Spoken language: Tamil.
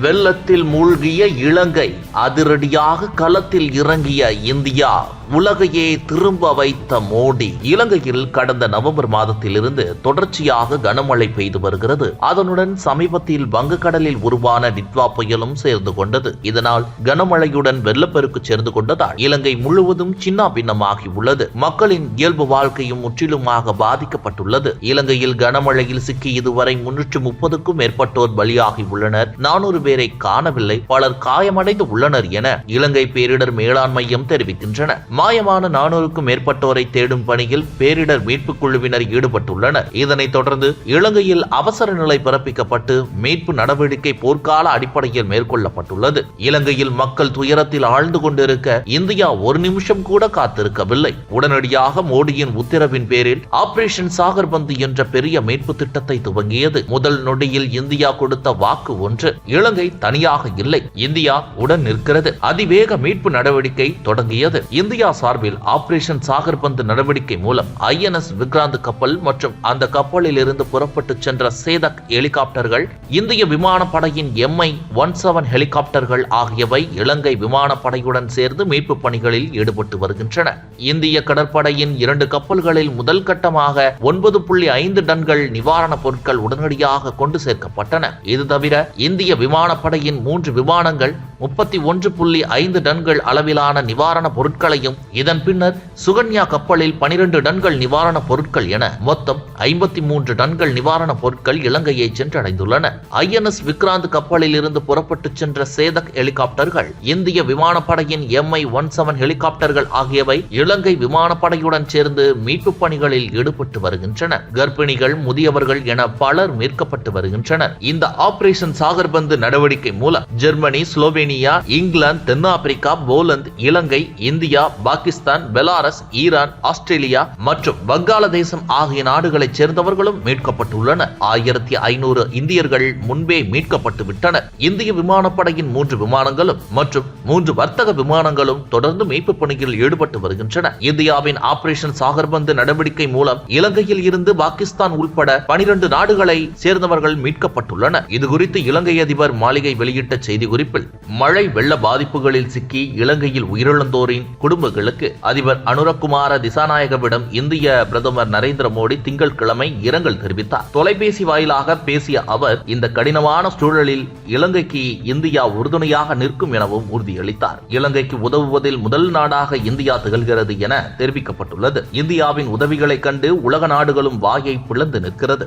வெள்ளத்தில் மூழ்கிய இலங்கை, அதிரடியாக களத்தில் இறங்கிய இந்தியா, உலகையே திரும்ப வைத்த மோடி. இலங்கையில் கடந்த நவம்பர் மாதத்திலிருந்து தொடர்ச்சியாக கனமழை பெய்து வருகிறது. அதனுடன் சமீபத்தில் வங்கக்கடலில் உருவான டிட்வா புயலும் சேர்ந்து கொண்டது. இதனால் கனமழையுடன் வெள்ளப்பெருக்கு சேர்ந்து கொண்டதால் இலங்கை முழுவதும் சின்ன பின்னமாகி உள்ளது. மக்களின் இயல்பு வாழ்க்கையும் முற்றிலுமாக பாதிக்கப்பட்டுள்ளது. இலங்கையில் கனமழையில் சிக்கி இதுவரை 330க்கும் மேற்பட்டோர் பலியாகி உள்ளனர். 400 பேரை காணவில்லை, பலர் காயமடைந்து உள்ளனர் என இலங்கை பேரிடர் மேலாண்மை மையம் தெரிவிக்கின்றன. மாயமான 400க்கும் மேற்பட்டோரை தேடும் பணியில் பேரிடர் மீட்பு குழுவினர் ஈடுபட்டுள்ளனர். இதனைத் தொடர்ந்து இலங்கையில் அவசர நிலை பிறப்பிக்கப்பட்டு மீட்பு நடவடிக்கை போர்க்கால அடிப்படையில் மேற்கொள்ளப்பட்டுள்ளது. இலங்கையில் மக்கள் துயரத்தில் ஆழ்ந்து கொண்டிருக்க இந்தியா ஒரு நிமிஷம் கூட காத்திருக்கவில்லை. உடனடியாக மோடியின் உத்தரவின் பேரில் ஆபரேஷன் சாகர்பந்து என்ற பெரிய மீட்பு திட்டத்தை துவங்கியது. முதல் நொடியில் இந்தியா கொடுத்த வாக்கு ஒன்று. இலங்கை தனியாக இல்லை, இந்தியா உடன் நிற்கிறது. அதிவேக மீட்பு நடவடிக்கை தொடங்கியது. இந்தியா சார்பில் ஆபரேஷன் சாகர்பந்து நடவடிக்கை மூலம் INS விக்ராந்த் கப்பல் மற்றும் அந்த கப்பலில் இருந்து புறப்பட்டு சென்ற சேதக் ஹெலிகாப்டர்கள், இந்திய விமானப்படையின் MI-17 ஹெலிகாப்டர்கள் ஆகியவை இலங்கை விமானப்படையுடன் சேர்ந்து மீட்பு பணிகளில் ஈடுபட்டு வருகின்றன. இந்திய கடற்படையின் 2 கப்பல்களில் முதல் கட்டமாக 9.5 டன்கள் நிவாரணப் பொருட்கள் உடனடியாக கொண்டு சேர்க்கப்பட்டன. இது தவிர இந்திய விமானப்படையின் 3 விமானங்கள் 31.5 டன்கள் அளவிலான நிவாரணப் பொருட்களையும், இதன் பின்னர் சுகன்யா கப்பலில் 12 டன்கள் நிவாரணப் பொருட்கள் என மொத்தம் 53 டன்கள் நிவாரணப் பொருட்கள் இலங்கையை சென்றடைந்துள்ளன. INS விக்ராந்த் கப்பலில் இருந்து புறப்பட்டு சென்ற சேதக் ஹெலிகாப்டர்கள், இந்திய விமானப்படையின் MI-17 ஹெலிகாப்டர்கள் ஆகியவை இலங்கை விமானப்படையுடன் சேர்ந்து மீட்பு பணிகளில் ஈடுபட்டு வருகின்றன. கர்ப்பிணிகள், முதியவர்கள் என பலர் மீட்கப்பட்டு வருகின்றனர். இந்த ஆபரேஷன் சாகர்பந்து நடவடிக்கை மூலம் ஜெர்மனி, ஸ்லோவேனியா, இங்கிலாந்து, தென்னாப்பிரிக்கா, Poland, Ilangai, India, Pakistan, Belarus, Iran, Australia மற்றும் வங்காளதேசம் ஆகிய நாடுகளைச் சேர்ந்தவர்களும் மீட்கப்பட்டுள்ளனர். 1500 இந்தியர்கள் முன்பே மீட்கப்பட்டு விட்டனர். இந்திய விமானப்படையின் 3 விமானங்களும் மற்றும் 3 வர்த்தக விமானங்களும் தொடர்ந்து மீட்பு பணியில் ஈடுபட்டு வருகின்றன. இந்தியாவின் ஆபரேஷன் சாகர்பந்து நடவடிக்கை மூலம் இலங்கையில் இருந்து பாகிஸ்தான் உட்பட 12 நாடுகளை சேர்ந்தவர்கள் மீட்கப்பட்டுள்ளனர். இதுகுறித்து இலங்கை அதிபர் மாளிகை வெளியிட்ட செய்திக்குறிப்பில், மழை வெள்ள பாதிப்புகளில் சிக்கி இலங்கையில் உயிரிழந்தோரின் குடும்பங்களுக்கு அதிபர் அனுரகுமார திசாநாயகவிடம் இந்திய பிரதமர் நரேந்திர மோடி திங்கட்கிழமை இரங்கல் தெரிவித்தார். தொலைபேசி வாயிலாக பேசிய அவர், இந்த கடினமான சூழலில் இலங்கைக்கு இந்தியா உறுதுணையாக நிற்கும் எனவும் உறுதியளித்தார். இலங்கைக்கு உதவுவதில் முதல் நாடாக இந்தியா திகழ்கிறது என தெரிவிக்கப்பட்டுள்ளது. இந்தியாவின் உதவிகளை கண்டு உலக நாடுகளும் வாயை பிளந்து நிற்கிறது.